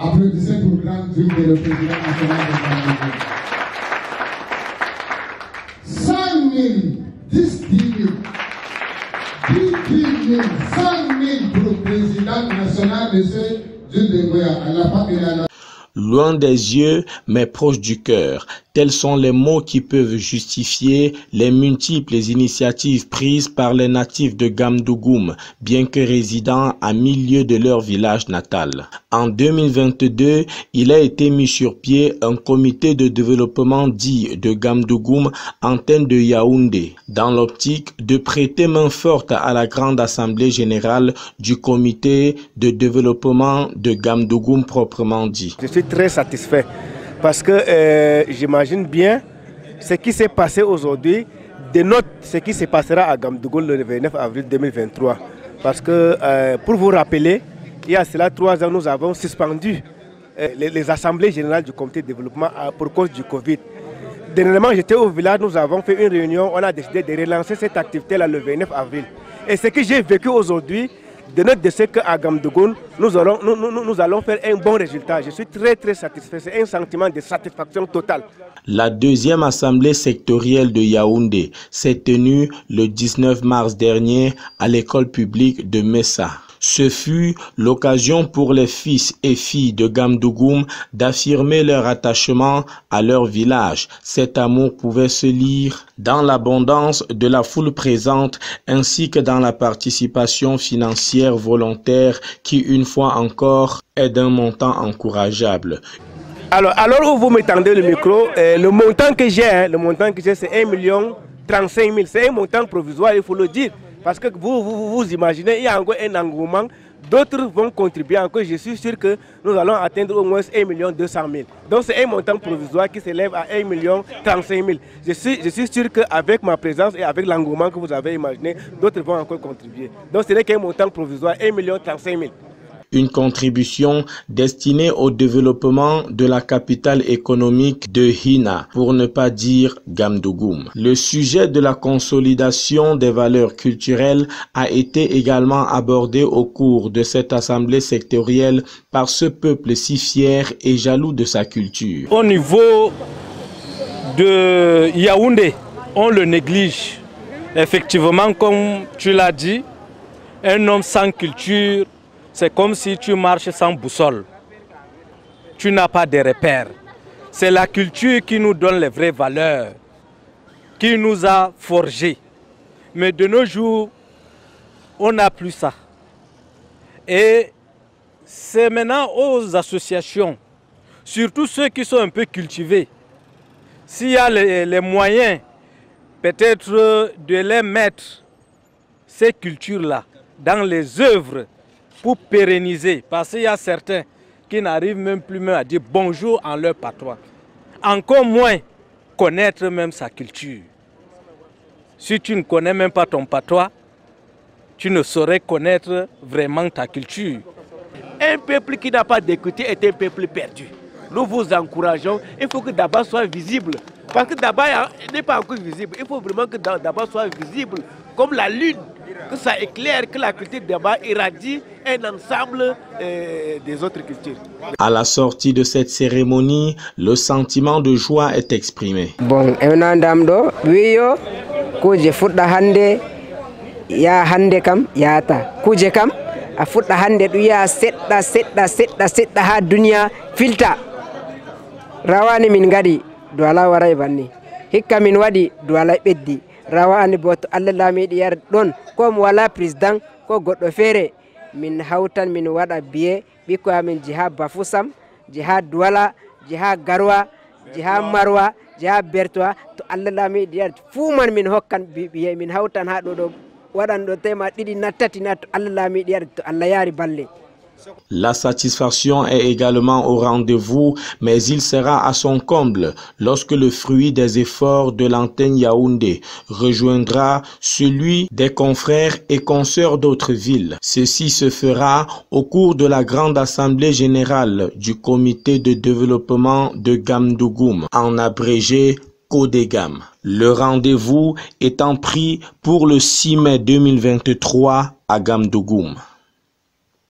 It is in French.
Applaudissez pour Grand Duc et le président national de Gamdougou. 100 000, 10 000, 10 000, 100 000 pour le président national, M. Jules Dengoya, à la part de la... Loin des yeux, mais proche du cœur. Tels sont les mots qui peuvent justifier les multiples initiatives prises par les natifs de Gamdougoum, bien que résidant à milieu de leur village natal. En 2022, il a été mis sur pied un comité de développement dit de Gamdougoum, antenne de Yaoundé, dans l'optique de prêter main forte à la grande assemblée générale du comité de développement de Gamdougoum proprement dit. Je suis très satisfait parce que j'imagine bien ce qui s'est passé aujourd'hui dénote ce qui se passera à Gamdougoum le 29 avril 2023. Parce que pour vous rappeler, il y a cela 3 ans, nous avons suspendu les assemblées générales du comité de développement pour cause du Covid. Dernièrement, j'étais au village, nous avons fait une réunion, on a décidé de relancer cette activité-là le 29 avril. Et ce que j'ai vécu aujourd'hui, de note de ce qu'à Gamdougoum, nous allons faire un bon résultat. Je suis très satisfait. C'est un sentiment de satisfaction totale. La deuxième assemblée sectorielle de Yaoundé s'est tenue le 19 mars dernier à l'école publique de Messa. Ce fut l'occasion pour les fils et filles de Gamdougoum d'affirmer leur attachement à leur village. Cet amour pouvait se lire dans l'abondance de la foule présente ainsi que dans la participation financière volontaire qui, une fois encore, est d'un montant encourageable. Alors où vous m'étendez le micro, le montant que j'ai, c'est 1 035 000. C'est un montant provisoire, il faut le dire. Parce que vous imaginez, il y a encore un engouement, d'autres vont contribuer encore. Je suis sûr que nous allons atteindre au moins 1 200 000. Donc c'est un montant provisoire qui s'élève à 1 035 000. Je suis sûr qu'avec ma présence et avec l'engouement que vous avez imaginé, d'autres vont encore contribuer. Donc ce n'est qu'un montant provisoire, 1 035 000. Une contribution destinée au développement de la capitale économique de Hina, pour ne pas dire Gamdougoum. Le sujet de la consolidation des valeurs culturelles a été également abordé au cours de cette assemblée sectorielle par ce peuple si fier et jaloux de sa culture. Au niveau de Yaoundé, on le néglige. Effectivement, comme tu l'as dit, un homme sans culture, c'est comme si tu marches sans boussole. Tu n'as pas de repères. C'est la culture qui nous donne les vraies valeurs, qui nous a forgés. Mais de nos jours, on n'a plus ça. Et c'est maintenant aux associations, surtout ceux qui sont un peu cultivés, s'il y a les moyens, peut-être de les mettre, ces cultures-là, dans les œuvres, pour pérenniser, parce qu'il y a certains qui n'arrivent même plus à dire bonjour en leur patois. Encore moins connaître même sa culture. Si tu ne connais même pas ton patois, tu ne saurais connaître vraiment ta culture. Un peuple qui n'a pas d'écouter est un peuple perdu. Nous vous encourageons, il faut que Daba soit visible. Parce que Daba n'est pas encore visible. Il faut vraiment que Daba soit visible comme la lune. Que ça éclaire, que la culture Daba irradie un ensemble des autres cultures. À la sortie de cette cérémonie, le sentiment de joie est exprimé. Bon, enandamdo, wiyo, kuje fudda hande, ya hande kam, yata. Kuje kam, a fudda hande du ya sedda ha dunya filta. Rawani min gadi, do ala waray banni. Hikka min wadi, do ala beddi. Rawani boto Allah lamidi yar don comme wala président ko goddo fere min hawtan min wada biye biko amin jiha Bafoussam, jiha Douala, jiha Garwa, jiha Marwa, jiha Bertois to Allah lamidi yar fu man min hokkan biye min hawtan ha do wadan do tema didi natati nat Allah lamidi yar to Allah yari balle. La satisfaction est également au rendez-vous, mais il sera à son comble lorsque le fruit des efforts de l'antenne Yaoundé rejoindra celui des confrères et consoeurs d'autres villes. Ceci se fera au cours de la grande assemblée générale du comité de développement de Gamdougoum, en abrégé CODEGAM. Le rendez-vous étant pris pour le 6 mai 2023 à Gamdougoum.